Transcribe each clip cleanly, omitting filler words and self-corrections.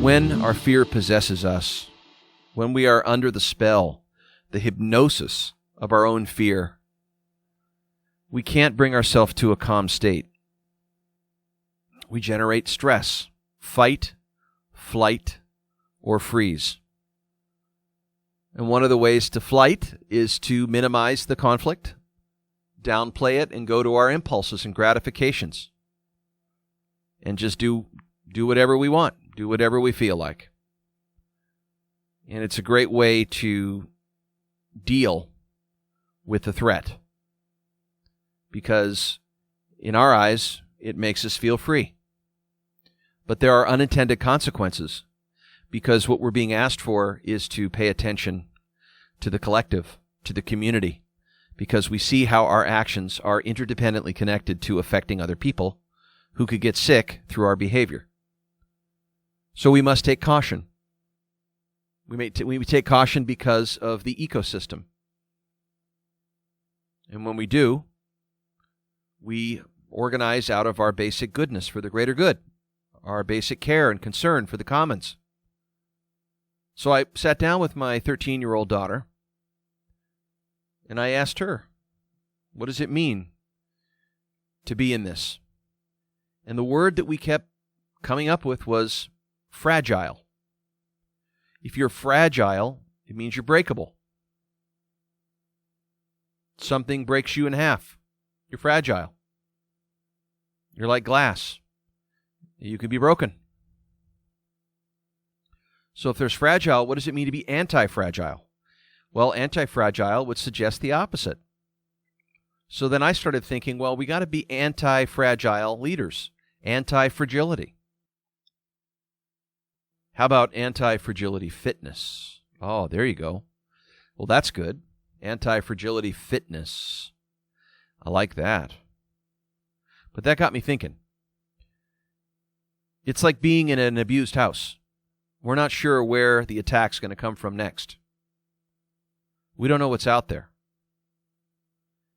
when our fear possesses us, when we are under the spell, the hypnosis of our own fear, we can't bring ourselves to a calm state. We generate stress, fight, flight, or freeze. And one of the ways to flight is to minimize the conflict, downplay it, and go to our impulses and gratifications. And just do whatever we want, do whatever we feel like. And it's a great way to deal with the threat, because in our eyes, it makes us feel free. But there are unintended consequences, because what we're being asked for is to pay attention to the collective, to the community, because we see how our actions are interdependently connected to affecting other people who could get sick through our behavior. So we must take caution. We take caution because of the ecosystem. And when we do, we organize out of our basic goodness for the greater good, our basic care and concern for the commons. So I sat down with my 13-year-old daughter, and I asked her, what does it mean to be in this? And the word that we kept coming up with was fragile. If you're fragile, it means you're breakable. Something breaks you in half. You're fragile. You're like glass. You could be broken. So if there's fragile, what does it mean to be anti-fragile? Well, anti-fragile would suggest the opposite. So then I started thinking, well, we got to be anti-fragile leaders, anti-fragility. How about anti-fragility fitness? Oh, there you go. Well, that's good. Anti-fragility fitness. I like that. But that got me thinking. It's like being in an abused house. We're not sure where the attack's going to come from next. We don't know what's out there.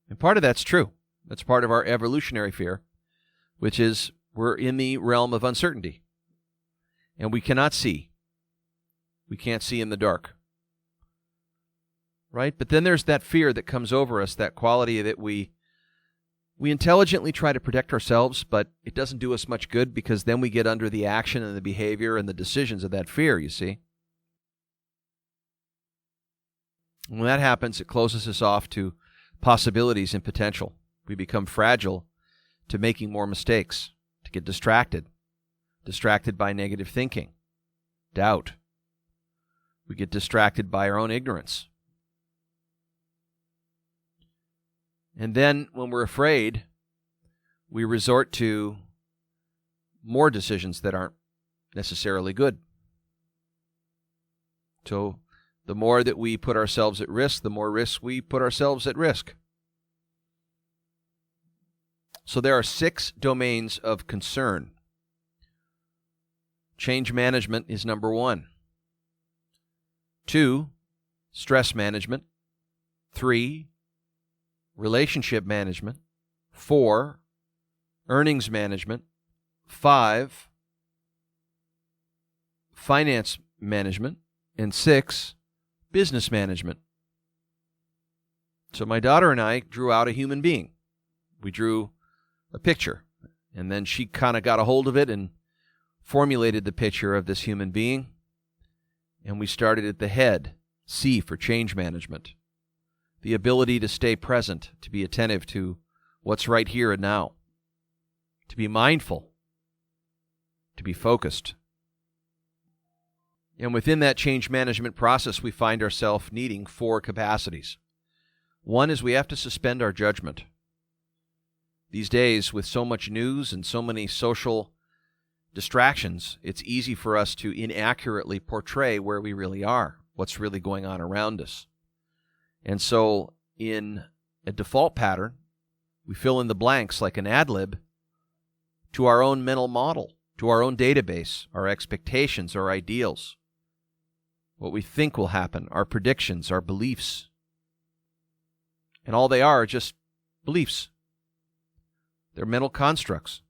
And part of that's true. That's part of our evolutionary fear, which is we're in the realm of uncertainty. And we cannot see. We can't see in the dark. Right? But then there's that fear that comes over us, that quality that we intelligently try to protect ourselves, but it doesn't do us much good, because then we get under the action and the behavior and the decisions of that fear, you see. When that happens, it closes us off to possibilities and potential. We become fragile to making more mistakes, to get distracted by negative thinking, doubt. We get distracted by our own ignorance. And then when we're afraid, we resort to more decisions that aren't necessarily good. So the more that we put ourselves at risk, the more risk we put ourselves at risk. So there are 6 domains of concern. Change management is number 1. 2, stress management. 3, relationship management. 4, earnings management. 5, finance management. And 6, business management. So my daughter and I drew out a human being. We drew a picture, and then she kind of got a hold of it and formulated the picture of this human being, and we started at the head, C for change management. The ability to stay present, to be attentive to what's right here and now, to be mindful, to be focused. And within that change management process, we find ourselves needing 4 capacities. 1 is we have to suspend our judgment. These days, with so much news and so many social distractions, it's easy for us to inaccurately portray where we really are, what's really going on around us. And so in a default pattern, we fill in the blanks like an ad lib to our own mental model, to our own database, our expectations, our ideals, what we think will happen, our predictions, our beliefs. And all they are just beliefs. They're mental constructs.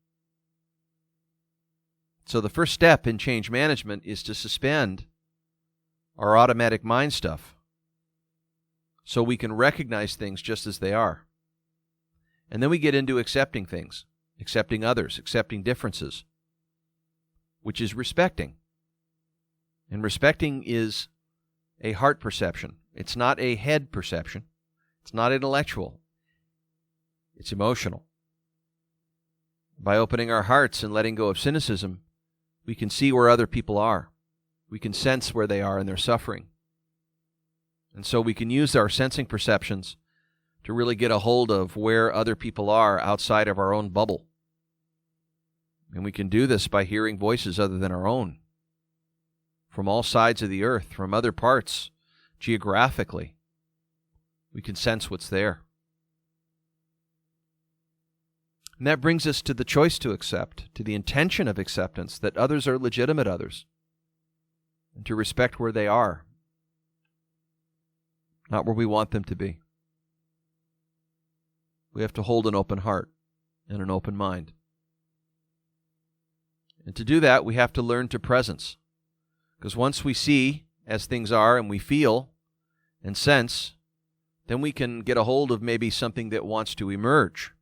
So the first step in change management is to suspend our automatic mind stuff so we can recognize things just as they are. And then we get into accepting things, accepting others, accepting differences, which is respecting. And respecting is a heart perception. It's not a head perception. It's not intellectual. It's emotional. By opening our hearts and letting go of cynicism, we can see where other people are. We can sense where they are in their suffering. And so we can use our sensing perceptions to really get a hold of where other people are outside of our own bubble. And we can do this by hearing voices other than our own, from all sides of the earth, from other parts, geographically. We can sense what's there. And that brings us to the choice to accept, to the intention of acceptance, that others are legitimate others, and to respect where they are, not where we want them to be. We have to hold an open heart and an open mind. And to do that, we have to learn to presence. Because once we see as things are and we feel and sense, then we can get a hold of maybe something that wants to emerge,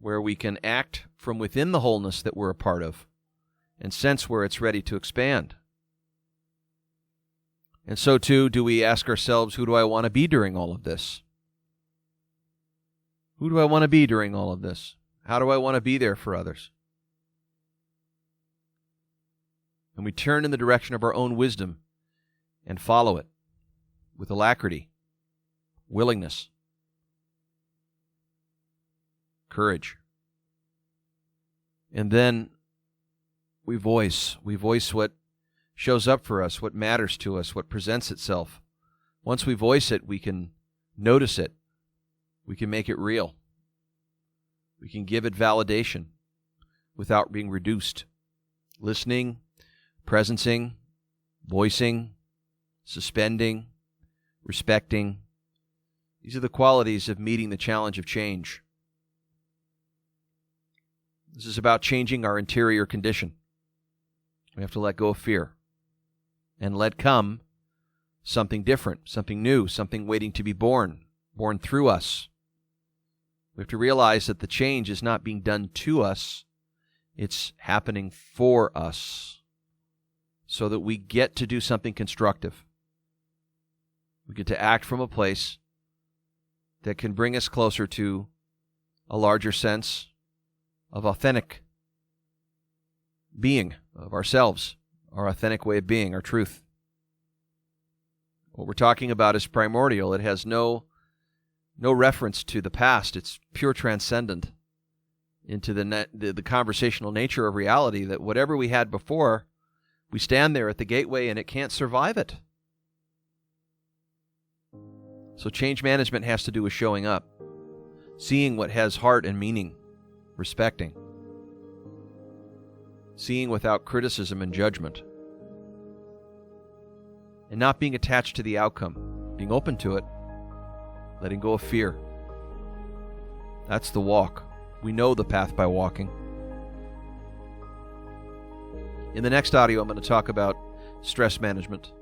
where we can act from within the wholeness that we're a part of and sense where it's ready to expand. And so too do we ask ourselves, who do I want to be during all of this? Who do I want to be during all of this? How do I want to be there for others? And we turn in the direction of our own wisdom and follow it with alacrity, willingness, courage. And then we voice what shows up for us, what matters to us, what presents itself. Once we voice it, we can notice it. We can make it real. We can give it validation without being reduced. Listening, presencing, voicing, suspending, respecting. These are the qualities of meeting the challenge of change. This is about changing our interior condition. We have to let go of fear and let come something different, something new, something waiting to be born through us. We have to realize that the change is not being done to us, it's happening for us, so that we get to do something constructive. We get to act from a place that can bring us closer to a larger sense of authentic being, of ourselves, our authentic way of being, our truth. What we're talking about is primordial. It has no reference to the past. It's pure transcendent into the conversational nature of reality, that whatever we had before, we stand there at the gateway and it can't survive it. So change management has to do with showing up, seeing what has heart and meaning, respecting, seeing without criticism and judgment, and not being attached to the outcome, being open to it, letting go of fear. That's the walk. We know the path by walking. In the next audio, I'm going to talk about stress management.